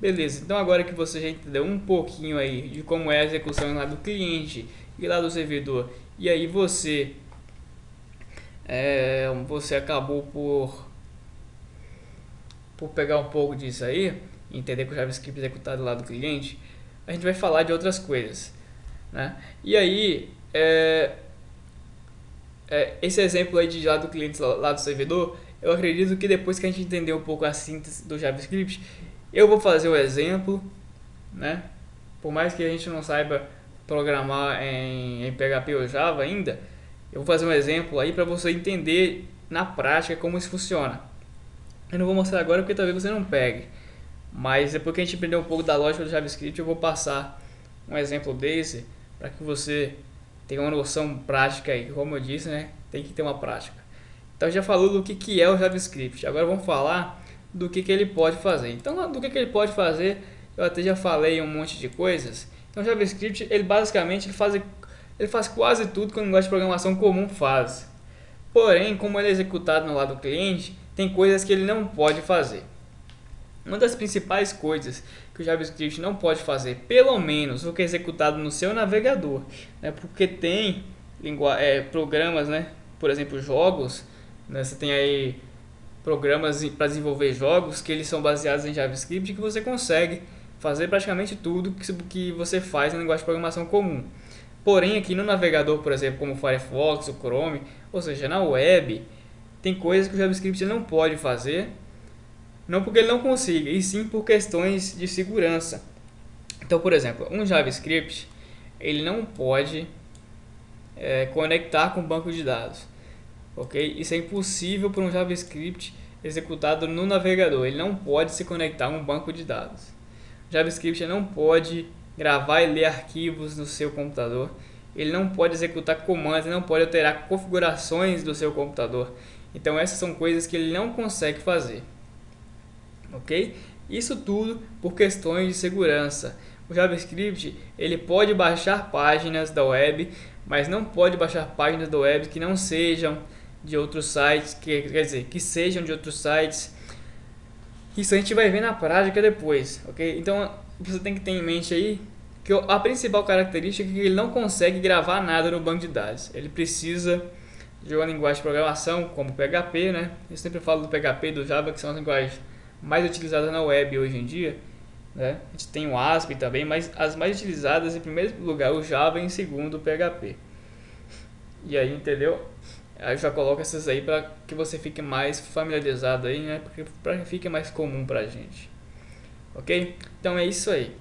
Beleza, então agora que você já entendeu um pouquinho aí de como é a execução lá do cliente e lá do servidor, e aí você acabou por pegar um pouco disso aí, entender que o JavaScript é executado lá do cliente, a gente vai falar de outras coisas, né? E aí, esse exemplo aí de lá do cliente, lá do servidor, eu acredito que depois que a gente entender um pouco a síntese do JavaScript, eu vou fazer o exemplo, né? Por mais que a gente não saiba programar em PHP ou Java ainda, eu vou fazer um exemplo aí para você entender na prática como isso funciona. Eu não vou mostrar agora porque talvez você não pegue, mas depois que a gente aprender um pouco da lógica do JavaScript, eu vou passar um exemplo desse para que você tenha uma noção prática aí. Como eu disse, né? Tem que ter uma prática. Então já falou do que é o JavaScript. Agora vamos falar do que ele pode fazer. Então, do que ele pode fazer, eu até já falei um monte de coisas. Então, o JavaScript, ele basicamente ele faz quase tudo que o linguagem de programação comum faz. Porém, como ele é executado no lado do cliente, tem coisas que ele não pode fazer. Uma das principais coisas que o JavaScript não pode fazer, pelo menos o que é executado no seu navegador, né? Porque tem programas, né? Por exemplo, jogos, né? Você tem aí programas para desenvolver jogos que eles são baseados em JavaScript que você consegue fazer praticamente tudo que você faz na linguagem de programação comum. Porém, aqui no navegador, por exemplo, como o Firefox, o Chrome, ou seja, na web, tem coisas que o JavaScript não pode fazer, não porque ele não consiga, e sim por questões de segurança. Então, por exemplo, um JavaScript ele não pode conectar com banco de dados, ok? Isso é impossível para um JavaScript executado no navegador. Ele não pode se conectar a um banco de dados. O JavaScript não pode gravar e ler arquivos no seu computador. Ele não pode executar comandos, ele não pode alterar configurações do seu computador. Então essas são coisas que ele não consegue fazer, ok? Isso tudo por questões de segurança. O JavaScript ele pode baixar páginas da web, mas não pode baixar páginas da web que não sejam de outros sites, que sejam de outros sites. Isso a gente vai ver na prática depois, ok? Então você tem que ter em mente aí que a principal característica é que ele não consegue gravar nada no banco de dados. Ele precisa de uma linguagem de programação como PHP, né? Eu sempre falo do PHP e do Java, que são as linguagens mais utilizadas na web hoje em dia, né? A gente tem o ASP também, mas as mais utilizadas em primeiro lugar o Java e em segundo o PHP. E aí, entendeu? Aí eu já coloco essas aí para que você fique mais familiarizado aí, né? Porque para que fique mais comum pra gente. Ok? Então é isso aí.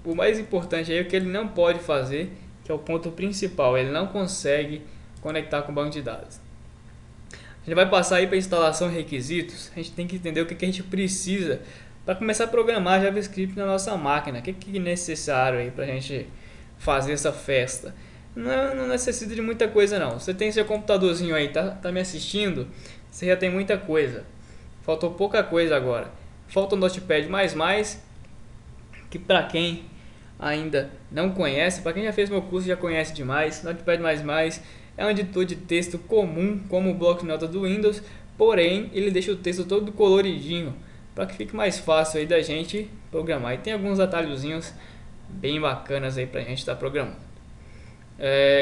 O mais importante aí é o que ele não pode fazer, que é o ponto principal. Ele não consegue conectar com o banco de dados. A gente vai passar aí para instalação e requisitos. A gente tem que entender o que a gente precisa para começar a programar JavaScript na nossa máquina. O que é necessário aí para a gente fazer essa festa? Não necessita de muita coisa não. Você tem seu computadorzinho aí, tá me assistindo? Você já tem muita coisa. Faltou pouca coisa agora. Falta o Notepad++, que para quem ainda não conhece, para quem já fez meu curso já conhece demais. Notepad++ é um editor de texto comum como o bloco de notas do Windows, porém ele deixa o texto todo coloridinho para que fique mais fácil aí da gente programar. E tem alguns atalhozinhos bem bacanas aí para a gente estar programando.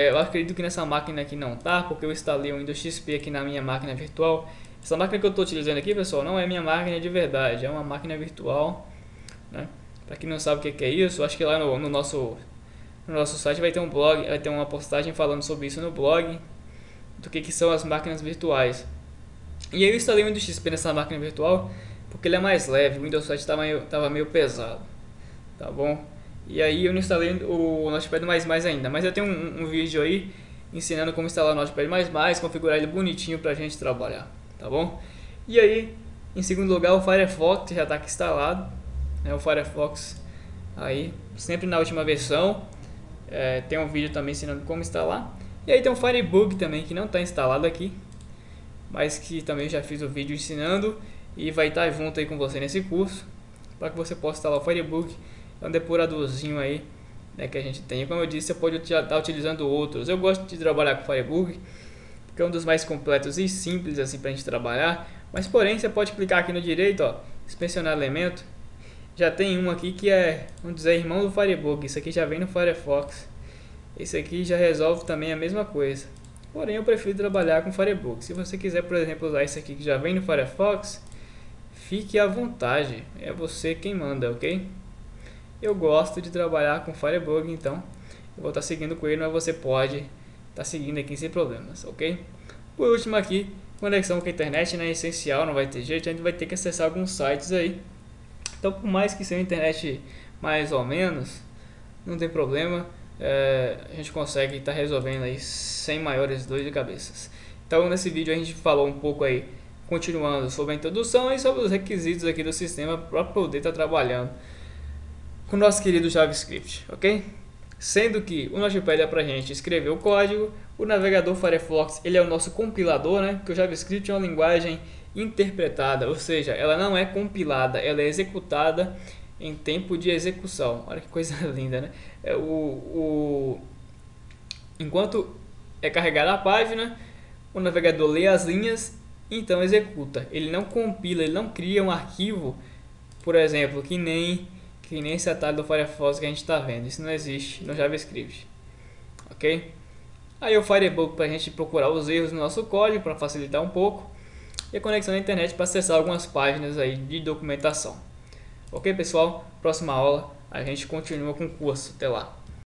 Eu acredito que nessa máquina aqui não tá, porque eu instalei o Windows XP aqui na minha máquina virtual. Essa máquina que eu estou utilizando aqui, pessoal, não é minha máquina de verdade, é uma máquina virtual, né? Para quem não sabe o que é isso, acho que lá no nosso site vai ter um blog, vai ter uma postagem falando sobre isso no blog, do que são as máquinas virtuais. E eu instalei o Windows XP nessa máquina virtual porque ele é mais leve, o Windows 7 tava meio pesado, tá bom? E aí eu não instalei o Notepad++ ainda, mas eu tenho um vídeo aí ensinando como instalar o Notepad++, configurar ele bonitinho pra gente trabalhar, tá bom? E aí, em segundo lugar, o Firefox já está aqui instalado, né? O Firefox aí, sempre na última versão, tem um vídeo também ensinando como instalar. E aí tem o Firebug também, que não está instalado aqui, mas que também já fiz o vídeo ensinando e vai estar junto aí com você nesse curso, para que você possa instalar o Firebug. É um depuradorzinho aí, né, que a gente tem. Como eu disse, você pode estar utilizando outros. Eu gosto de trabalhar com o Firebug, porque é um dos mais completos e simples assim para a gente trabalhar. Mas porém, você pode clicar aqui no direito, ó, inspecionar elemento, já tem um aqui que é, vamos dizer, irmão do Firebug. Isso aqui já vem no Firefox. Esse aqui já resolve também a mesma coisa. Porém, eu prefiro trabalhar com Firebug. Se você quiser, por exemplo, usar esse aqui que já vem no Firefox, fique à vontade. É você quem manda, ok? Eu gosto de trabalhar com Firebug, então eu vou estar seguindo com ele, mas você pode estar seguindo aqui sem problemas, ok? Por último aqui, conexão com a internet, né, é essencial, não vai ter jeito, a gente vai ter que acessar alguns sites aí. Então, por mais que seja internet mais ou menos, não tem problema, a gente consegue estar resolvendo aí sem maiores dores de cabeças. Então, nesse vídeo a gente falou um pouco aí, continuando sobre a introdução e sobre os requisitos aqui do sistema para poder estar trabalhando com o nosso querido JavaScript, ok? Sendo que o Notepad é para a gente escrever o código, o navegador Firefox ele é o nosso compilador, né? Porque o JavaScript é uma linguagem interpretada, ou seja, ela não é compilada, ela é executada em tempo de execução. Olha que coisa linda, né? Enquanto é carregada a página, o navegador lê as linhas, então executa. Ele não compila, ele não cria um arquivo, por exemplo, que nem esse atalho do Firefox que a gente está vendo. Isso não existe no JavaScript, ok? Aí o Firebug para a gente procurar os erros no nosso código para facilitar um pouco, e a conexão na internet para acessar algumas páginas aí de documentação. Ok, pessoal? Próxima aula a gente continua com o curso. Até lá!